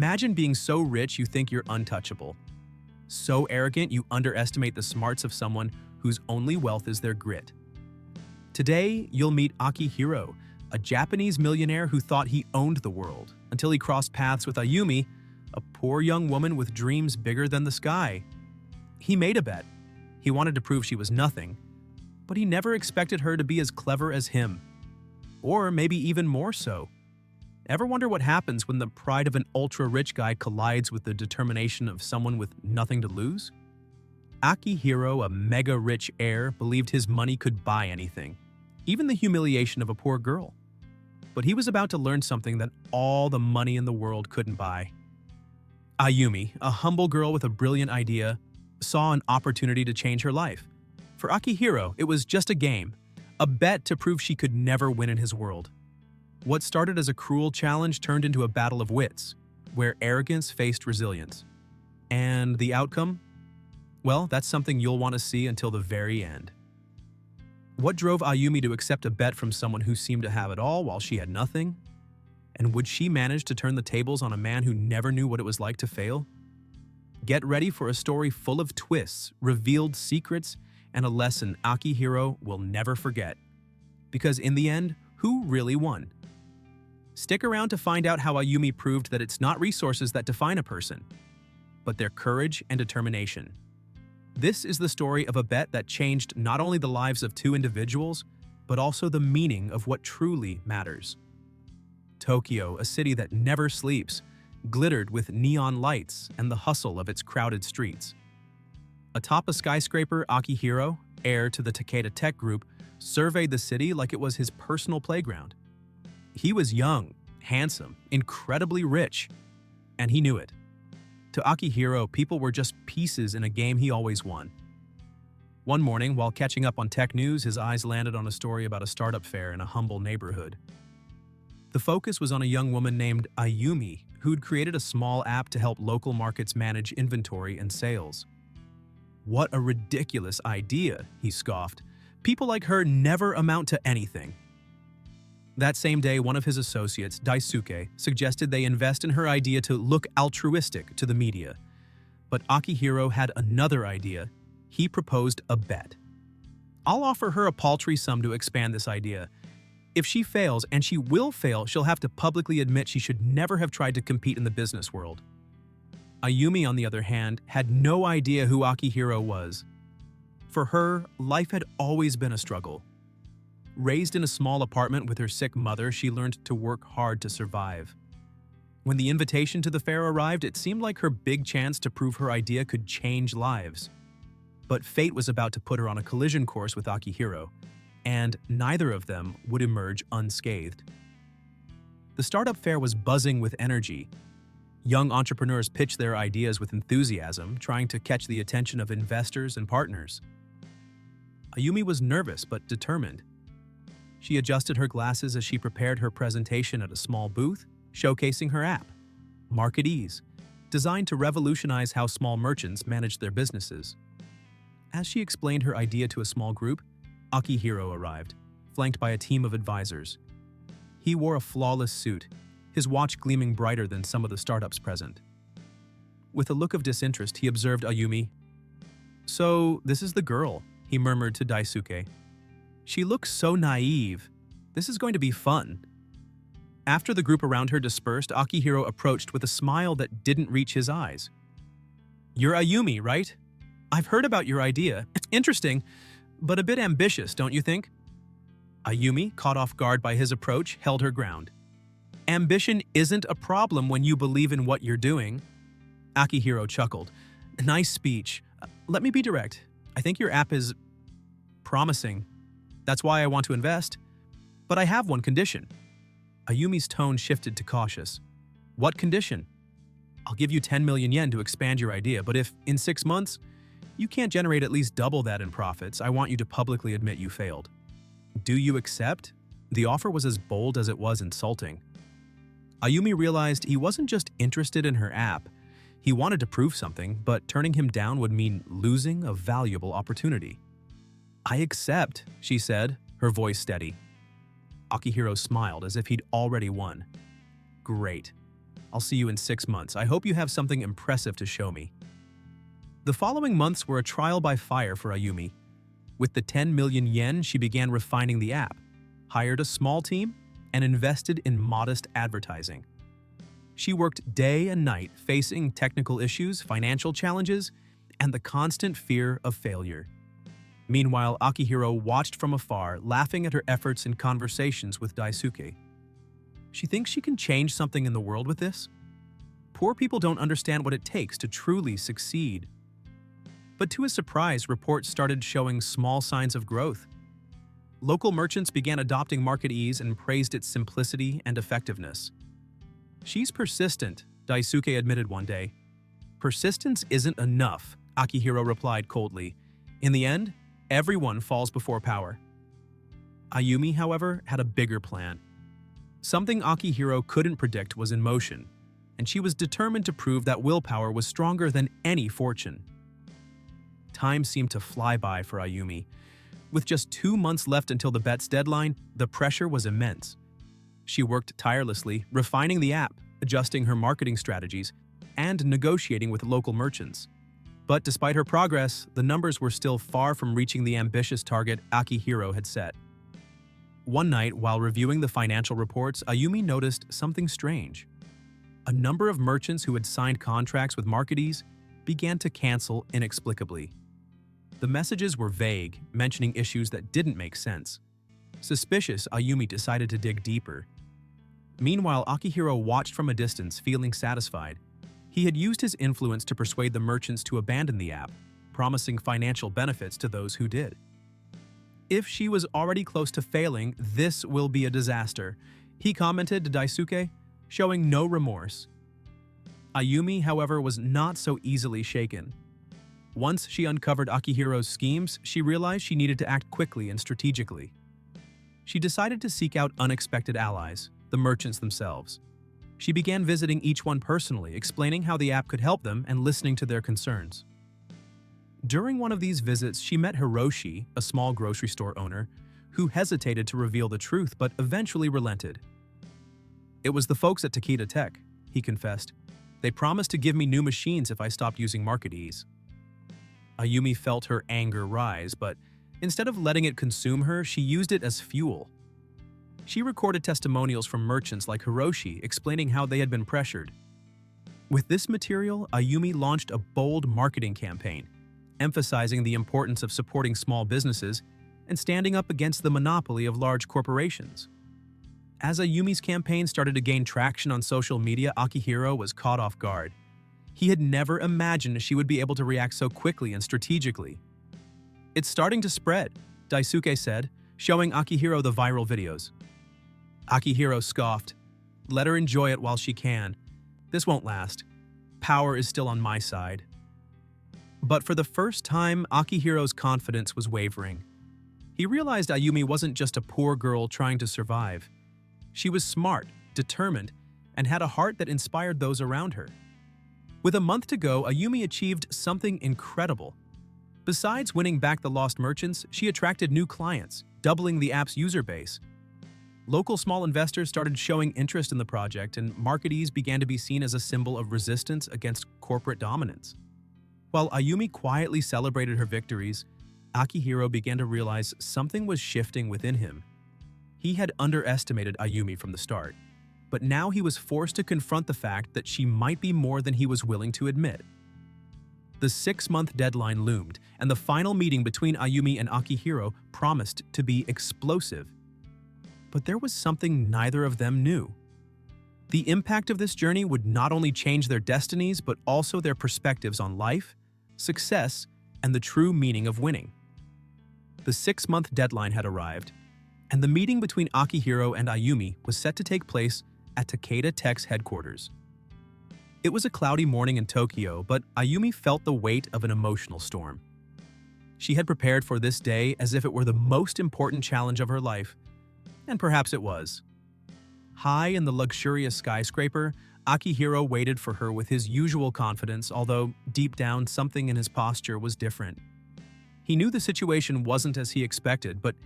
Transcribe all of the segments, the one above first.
Imagine being so rich you think you're untouchable. So arrogant you underestimate the smarts of someone whose only wealth is their grit. Today, you'll meet Akihiro, a Japanese millionaire who thought he owned the world, until he crossed paths with Ayumi, a poor young woman with dreams bigger than the sky. He made a bet. He wanted to prove she was nothing, but he never expected her to be as clever as him. Or maybe even more so. Ever wonder what happens when the pride of an ultra-rich guy collides with the determination of someone with nothing to lose? Akihiro, a mega-rich heir, believed his money could buy anything, even the humiliation of a poor girl. But he was about to learn something that all the money in the world couldn't buy. Ayumi, a humble girl with a brilliant idea, saw an opportunity to change her life. For Akihiro, it was just a game, a bet to prove she could never win in his world. What started as a cruel challenge turned into a battle of wits, where arrogance faced resilience. And the outcome? Well, that's something you'll want to see until the very end. What drove Ayumi to accept a bet from someone who seemed to have it all while she had nothing? And would she manage to turn the tables on a man who never knew what it was like to fail? Get ready for a story full of twists, revealed secrets, and a lesson Akihiro will never forget. Because in the end, who really won? Stick around to find out how Ayumi proved that it's not resources that define a person, but their courage and determination. This is the story of a bet that changed not only the lives of two individuals, but also the meaning of what truly matters. Tokyo, a city that never sleeps, glittered with neon lights and the hustle of its crowded streets. Atop a skyscraper, Akihiro, heir to the Takeda Tech Group, surveyed the city like it was his personal playground. He was young, handsome, incredibly rich, and he knew it. To Akihiro, people were just pieces in a game he always won. One morning, while catching up on tech news, his eyes landed on a story about a startup fair in a humble neighborhood. The focus was on a young woman named Ayumi, who'd created a small app to help local markets manage inventory and sales. "What a ridiculous idea," he scoffed. "People like her never amount to anything." That same day, one of his associates, Daisuke, suggested they invest in her idea to look altruistic to the media. But Akihiro had another idea. He proposed a bet. "I'll offer her a paltry sum to expand this idea. If she fails, and she will fail, she'll have to publicly admit she should never have tried to compete in the business world." Ayumi, on the other hand, had no idea who Akihiro was. For her, life had always been a struggle. Raised in a small apartment with her sick mother, she learned to work hard to survive. When the invitation to the fair arrived, it seemed like her big chance to prove her idea could change lives. But fate was about to put her on a collision course with Akihiro, and neither of them would emerge unscathed. The startup fair was buzzing with energy. Young entrepreneurs pitched their ideas with enthusiasm, trying to catch the attention of investors and partners. Ayumi was nervous but determined. She adjusted her glasses as she prepared her presentation at a small booth, showcasing her app, Market Ease, designed to revolutionize how small merchants manage their businesses. As she explained her idea to a small group, Akihiro arrived, flanked by a team of advisors. He wore a flawless suit, his watch gleaming brighter than some of the startups present. With a look of disinterest, he observed Ayumi. "So, this is the girl," he murmured to Daisuke. "She looks so naive. This is going to be fun." After the group around her dispersed, Akihiro approached with a smile that didn't reach his eyes. "You're Ayumi, right? I've heard about your idea. Interesting, but a bit ambitious, don't you think?" Ayumi, caught off guard by his approach, held her ground. "Ambition isn't a problem when you believe in what you're doing." Akihiro chuckled. "Nice speech. Let me be direct. I think your app is promising. That's why I want to invest. But I have one condition." Ayumi's tone shifted to cautious. "What condition?" "I'll give you 10 million yen to expand your idea, but if, in 6 months, you can't generate at least double that in profits, I want you to publicly admit you failed." "Do you accept?" The offer was as bold as it was insulting. Ayumi realized he wasn't just interested in her app. He wanted to prove something, but turning him down would mean losing a valuable opportunity. "I accept," she said, her voice steady. Akihiro smiled as if he'd already won. "Great. I'll see you in 6 months. I hope you have something impressive to show me." The following months were a trial by fire for Ayumi. With the 10 million yen, she began refining the app, hired a small team, and invested in modest advertising. She worked day and night, facing technical issues, financial challenges, and the constant fear of failure. Meanwhile, Akihiro watched from afar, laughing at her efforts in conversations with Daisuke. She thinks she can change something in the world with this? Poor people don't understand what it takes to truly succeed. But to his surprise, reports started showing small signs of growth. Local merchants began adopting market ease and praised its simplicity and effectiveness. "She's persistent," Daisuke admitted one day. "Persistence isn't enough," Akihiro replied coldly. "In the end, everyone falls before power." Ayumi, however, had a bigger plan. Something Akihiro couldn't predict was in motion, and she was determined to prove that willpower was stronger than any fortune. Time seemed to fly by for Ayumi. With just 2 months left until the bet's deadline, the pressure was immense. She worked tirelessly, refining the app, adjusting her marketing strategies, and negotiating with local merchants. But despite her progress, the numbers were still far from reaching the ambitious target Akihiro had set. One night, while reviewing the financial reports, Ayumi noticed something strange. A number of merchants who had signed contracts with marketees began to cancel inexplicably. The messages were vague, mentioning issues that didn't make sense. Suspicious, Ayumi decided to dig deeper. Meanwhile, Akihiro watched from a distance, feeling satisfied. He had used his influence to persuade the merchants to abandon the app, promising financial benefits to those who did. "If she was already close to failing, this will be a disaster," he commented to Daisuke, showing no remorse. Ayumi, however, was not so easily shaken. Once she uncovered Akihiro's schemes, she realized she needed to act quickly and strategically. She decided to seek out unexpected allies, the merchants themselves. She began visiting each one personally, explaining how the app could help them and listening to their concerns. During one of these visits, she met Hiroshi, a small grocery store owner, who hesitated to reveal the truth but eventually relented. "It was the folks at Takeda Tech," he confessed. "They promised to give me new machines if I stopped using market ease." Ayumi felt her anger rise, but instead of letting it consume her, she used it as fuel. She recorded testimonials from merchants like Hiroshi explaining how they had been pressured. With this material, Ayumi launched a bold marketing campaign, emphasizing the importance of supporting small businesses and standing up against the monopoly of large corporations. As Ayumi's campaign started to gain traction on social media, Akihiro was caught off guard. He had never imagined she would be able to react so quickly and strategically. "It's starting to spread," Daisuke said, showing Akihiro the viral videos. Akihiro scoffed. "Let her enjoy it while she can. This won't last. Power is still on my side." But for the first time, Akihiro's confidence was wavering. He realized Ayumi wasn't just a poor girl trying to survive. She was smart, determined, and had a heart that inspired those around her. With a month to go, Ayumi achieved something incredible. Besides winning back the lost merchants, she attracted new clients, doubling the app's user base. Local small investors started showing interest in the project, and market ease began to be seen as a symbol of resistance against corporate dominance. While Ayumi quietly celebrated her victories, Akihiro began to realize something was shifting within him. He had underestimated Ayumi from the start, but now he was forced to confront the fact that she might be more than he was willing to admit. The 6-month deadline loomed, and the final meeting between Ayumi and Akihiro promised to be explosive. But there was something neither of them knew. The impact of this journey would not only change their destinies, but also their perspectives on life, success, and the true meaning of winning. The 6-month deadline had arrived, and the meeting between Akihiro and Ayumi was set to take place at Takeda Tech's headquarters. It was a cloudy morning in Tokyo, but Ayumi felt the weight of an emotional storm. She had prepared for this day as if it were the most important challenge of her life, and perhaps it was. High in the luxurious skyscraper, Akihiro waited for her with his usual confidence, although deep down something in his posture was different. He knew the situation wasn't as he expected, but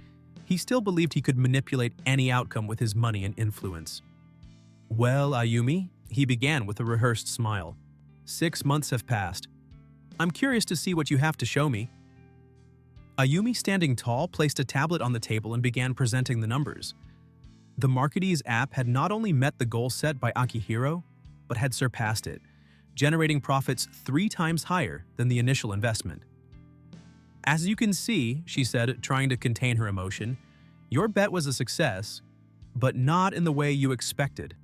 he still believed he could manipulate any outcome with his money and influence. "Well, Ayumi," he began with a rehearsed smile. 6 months have passed. I'm curious to see what you have to show me. Ayumi, standing tall, placed a tablet on the table and began presenting the numbers. The Marketees app had not only met the goal set by Akihiro, but had surpassed it, generating profits 3 times higher than the initial investment. As you can see, she said, trying to contain her emotion, your bet was a success, but not in the way you expected.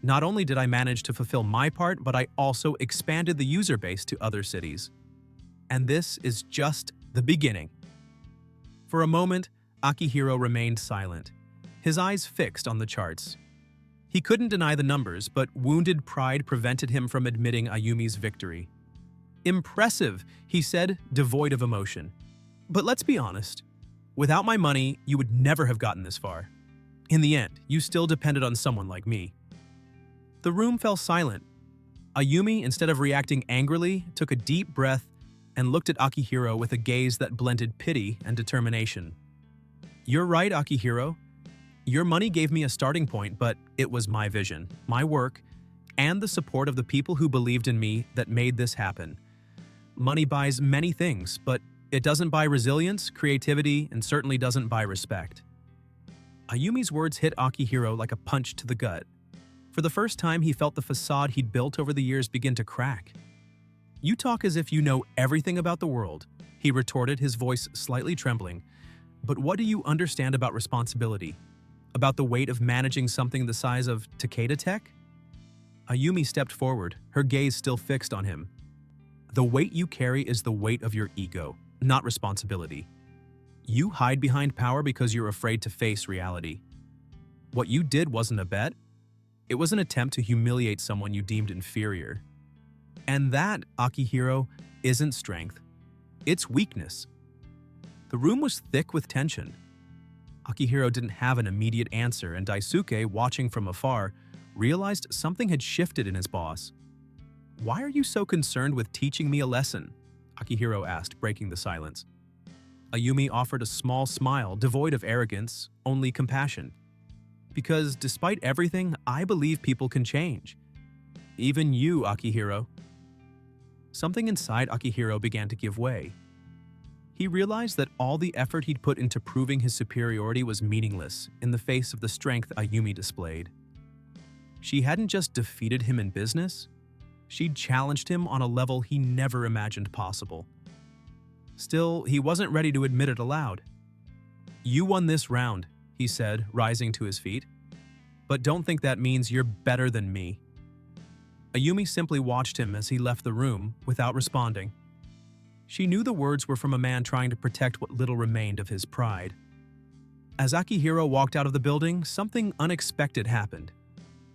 Not only did I manage to fulfill my part, but I also expanded the user base to other cities. And this is just the beginning. For a moment, Akihiro remained silent, his eyes fixed on the charts. He couldn't deny the numbers, but wounded pride prevented him from admitting Ayumi's victory. Impressive, he said, devoid of emotion. But let's be honest. Without my money, you would never have gotten this far. In the end, you still depended on someone like me. The room fell silent. Ayumi, instead of reacting angrily, took a deep breath and looked at Akihiro with a gaze that blended pity and determination. You're right, Akihiro. Your money gave me a starting point, but it was my vision, my work, and the support of the people who believed in me that made this happen. Money buys many things, but it doesn't buy resilience, creativity, and certainly doesn't buy respect. Ayumi's words hit Akihiro like a punch to the gut. For the first time, he felt the facade he'd built over the years begin to crack. You talk as if you know everything about the world, he retorted, his voice slightly trembling. But what do you understand about responsibility? About the weight of managing something the size of Takeda Tech? Ayumi stepped forward, her gaze still fixed on him. The weight you carry is the weight of your ego, not responsibility. You hide behind power because you're afraid to face reality. What you did wasn't a bet. It was an attempt to humiliate someone you deemed inferior. And that, Akihiro, isn't strength. It's weakness. The room was thick with tension. Akihiro didn't have an immediate answer, and Daisuke, watching from afar, realized something had shifted in his boss. Why are you so concerned with teaching me a lesson? Akihiro asked, breaking the silence. Ayumi offered a small smile, devoid of arrogance, only compassion. Because despite everything, I believe people can change. Even you, Akihiro. Something inside Akihiro began to give way. He realized that all the effort he'd put into proving his superiority was meaningless in the face of the strength Ayumi displayed. She hadn't just defeated him in business, she'd challenged him on a level he never imagined possible. Still, he wasn't ready to admit it aloud. You won this round, he said, rising to his feet. But don't think that means you're better than me. Ayumi simply watched him as he left the room without responding. She knew the words were from a man trying to protect what little remained of his pride. As Akihiro walked out of the building, something unexpected happened.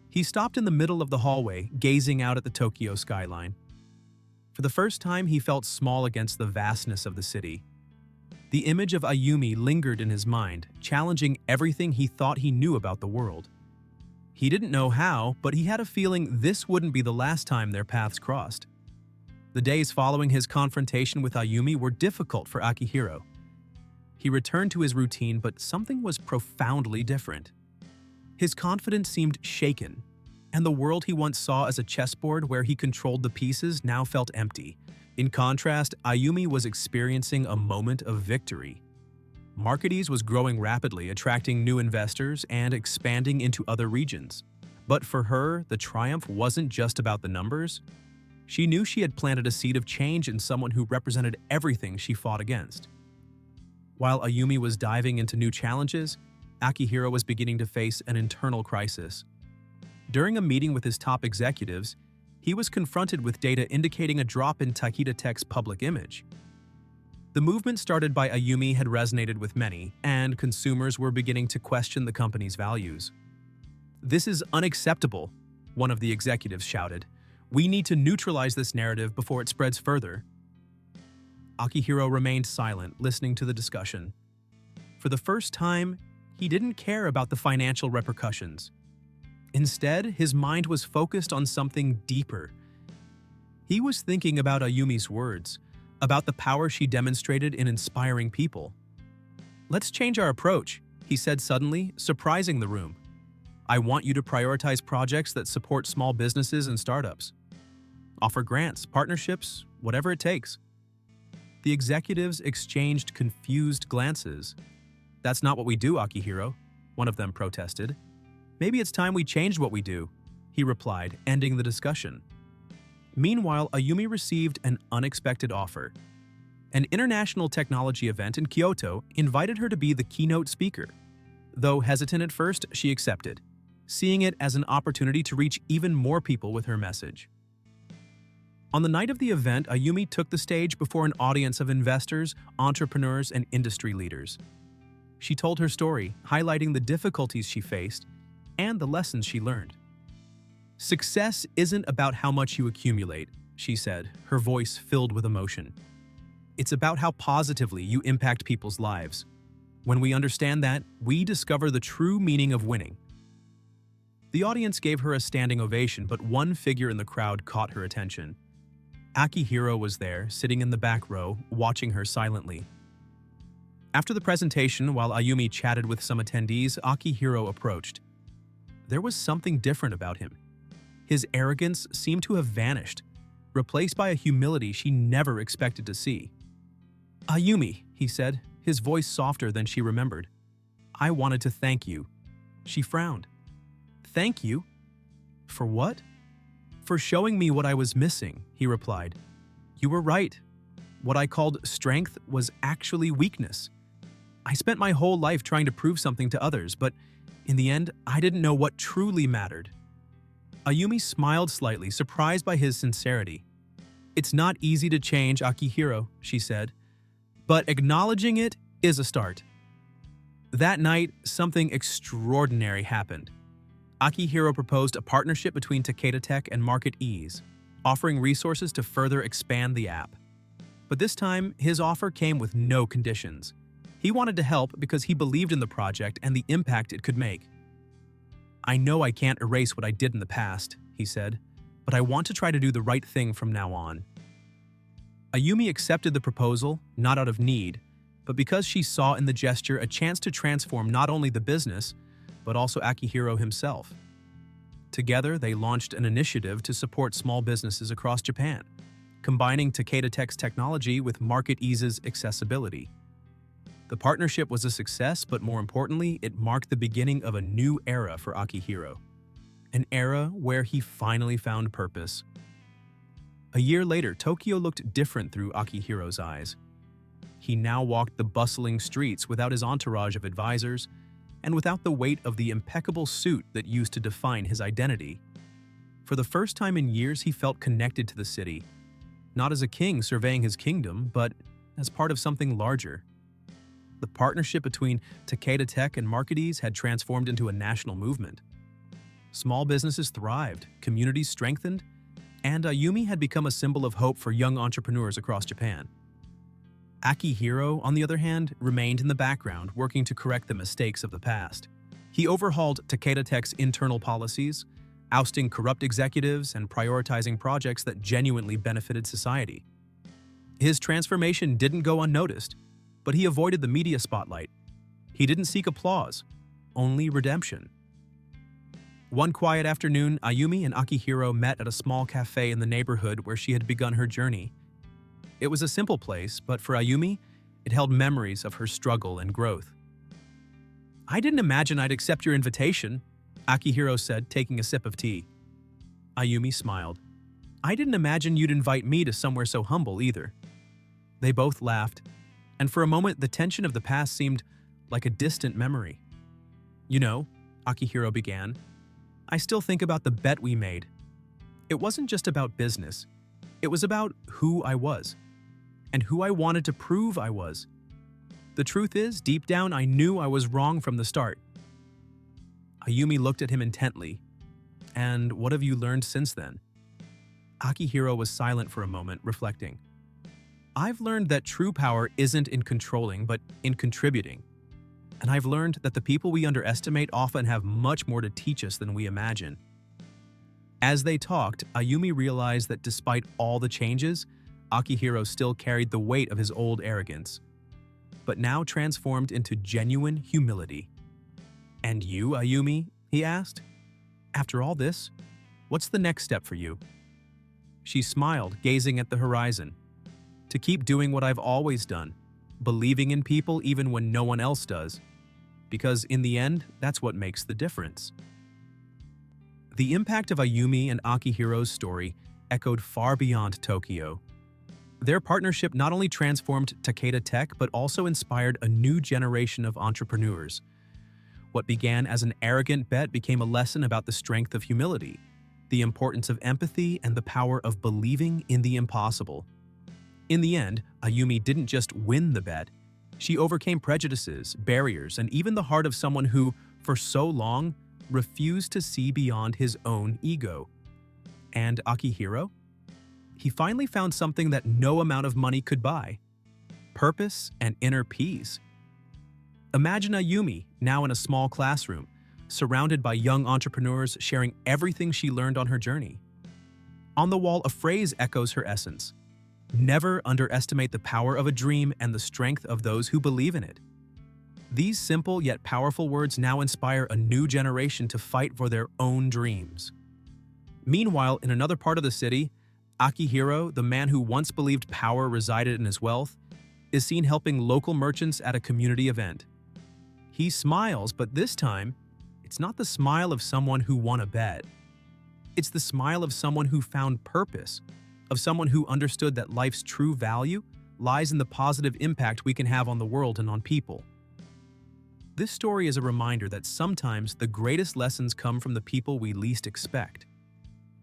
He stopped in the middle of the hallway, gazing out at the Tokyo skyline. For the first time, he felt small against the vastness of the city. The image of Ayumi lingered in his mind, challenging everything he thought he knew about the world. He didn't know how, but he had a feeling this wouldn't be the last time their paths crossed. The days following his confrontation with Ayumi were difficult for Akihiro. He returned to his routine, but something was profoundly different. His confidence seemed shaken, and the world he once saw as a chessboard where he controlled the pieces now felt empty. In contrast, Ayumi was experiencing a moment of victory. Marketees was growing rapidly, attracting new investors and expanding into other regions. But for her, the triumph wasn't just about the numbers. She knew she had planted a seed of change in someone who represented everything she fought against. While Ayumi was diving into new challenges, Akihiro was beginning to face an internal crisis. During a meeting with his top executives, he was confronted with data indicating a drop in Takeda Tech's public image. The movement started by Ayumi had resonated with many, and consumers were beginning to question the company's values. "This is unacceptable," one of the executives shouted. "We need to neutralize this narrative before it spreads further." Akihiro remained silent, listening to the discussion. For the first time, he didn't care about the financial repercussions. Instead, his mind was focused on something deeper. He was thinking about Ayumi's words, about the power she demonstrated in inspiring people. "Let's change our approach," he said suddenly, surprising the room. I want you to prioritize projects that support small businesses and startups. Offer grants, partnerships, whatever it takes." The executives exchanged confused glances. "That's not what we do, Akihiro," one of them protested. "Maybe it's time we changed what we do," he replied, ending the discussion. Meanwhile, Ayumi received an unexpected offer. An international technology event in Kyoto invited her to be the keynote speaker. Though hesitant at first, she accepted, seeing it as an opportunity to reach even more people with her message. On the night of the event, Ayumi took the stage before an audience of investors, entrepreneurs, and industry leaders. She told her story, highlighting the difficulties she faced and the lessons she learned. "Success isn't about how much you accumulate," she said, her voice filled with emotion. "It's about how positively you impact people's lives. When we understand that, we discover the true meaning of winning." The audience gave her a standing ovation, but one figure in the crowd caught her attention. Akihiro was there, sitting in the back row, watching her silently. After the presentation, while Ayumi chatted with some attendees, Akihiro approached. There was something different about him. His arrogance seemed to have vanished, replaced by a humility she never expected to see. "Ayumi," he said, his voice softer than she remembered. "I wanted to thank you." She frowned. "Thank you? For what?" "For showing me what I was missing," he replied. "You were right. What I called strength was actually weakness. I spent my whole life trying to prove something to others, but in the end, I didn't know what truly mattered." Ayumi smiled slightly, surprised by his sincerity. "It's not easy to change, Akihiro," she said, "but acknowledging it is a start." That night, something extraordinary happened. Akihiro proposed a partnership between Takeda Tech and Market Ease, offering resources to further expand the app. But this time, his offer came with no conditions. He wanted to help because he believed in the project and the impact it could make. "I know I can't erase what I did in the past," he said, "but I want to try to do the right thing from now on." Ayumi accepted the proposal, not out of need, but because she saw in the gesture a chance to transform not only the business, but also Akihiro himself. Together, they launched an initiative to support small businesses across Japan, combining Takeda Tech's technology with Market Ease's accessibility. The partnership was a success, but more importantly, it marked the beginning of a new era for Akihiro. An era where he finally found purpose. A year later, Tokyo looked different through Akihiro's eyes. He now walked the bustling streets without his entourage of advisors, and without the weight of the impeccable suit that used to define his identity. For the first time in years, he felt connected to the city, not as a king surveying his kingdom, but as part of something larger. The partnership between Takeda Tech and Market Ease had transformed into a national movement. Small businesses thrived, communities strengthened, and Ayumi had become a symbol of hope for young entrepreneurs across Japan. Akihiro, on the other hand, remained in the background, working to correct the mistakes of the past. He overhauled Takeda Tech's internal policies, ousting corrupt executives and prioritizing projects that genuinely benefited society. His transformation didn't go unnoticed, but he avoided the media spotlight. He didn't seek applause, only redemption. One quiet afternoon, Ayumi and Akihiro met at a small cafe in the neighborhood where she had begun her journey. It was a simple place, but for Ayumi, it held memories of her struggle and growth. "I didn't imagine I'd accept your invitation," Akihiro said, taking a sip of tea. Ayumi smiled. "I didn't imagine you'd invite me to somewhere so humble either." They both laughed, and for a moment the tension of the past seemed like a distant memory. "You know," Akihiro began, "I still think about the bet we made. It wasn't just about business. It was about who I was, and who I wanted to prove I was. The truth is, deep down, I knew I was wrong from the start." Ayumi looked at him intently. "And what have you learned since then?" Akihiro was silent for a moment, reflecting. "I've learned that true power isn't in controlling, but in contributing. And I've learned that the people we underestimate often have much more to teach us than we imagine." As they talked, Ayumi realized that despite all the changes, Akihiro still carried the weight of his old arrogance, but now transformed into genuine humility. "And you, Ayumi?" he asked. "After all this, what's the next step for you?" She smiled, gazing at the horizon. "To keep doing what I've always done, believing in people even when no one else does. Because in the end, that's what makes the difference." The impact of Ayumi and Akihiro's story echoed far beyond Tokyo. Their partnership not only transformed Takeda Tech but also inspired a new generation of entrepreneurs. What began as an arrogant bet became a lesson about the strength of humility, the importance of empathy, and the power of believing in the impossible. In the end, Ayumi didn't just win the bet. She overcame prejudices, barriers, and even the heart of someone who, for so long, refused to see beyond his own ego. And Akihiro? He finally found something that no amount of money could buy: purpose and inner peace. Imagine Ayumi, now in a small classroom, surrounded by young entrepreneurs sharing everything she learned on her journey. On the wall, a phrase echoes her essence: "Never underestimate the power of a dream and the strength of those who believe in it." These simple yet powerful words now inspire a new generation to fight for their own dreams. Meanwhile, in another part of the city, Akihiro, the man who once believed power resided in his wealth, is seen helping local merchants at a community event. He smiles, but this time, it's not the smile of someone who won a bet. It's the smile of someone who found purpose, of someone who understood that life's true value lies in the positive impact we can have on the world and on people. This story is a reminder that sometimes the greatest lessons come from the people we least expect.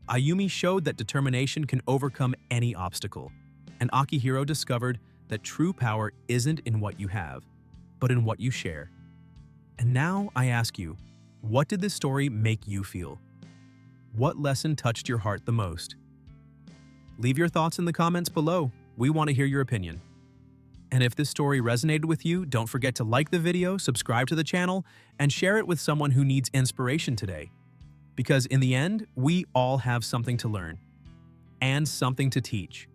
Ayumi showed that determination can overcome any obstacle, and Akihiro discovered that true power isn't in what you have, but in what you share. And now I ask you, what did this story make you feel? What lesson touched your heart the most? Leave your thoughts in the comments below. We want to hear your opinion. And if this story resonated with you, don't forget to like the video, subscribe to the channel, and share it with someone who needs inspiration today. Because in the end, we all have something to learn and something to teach.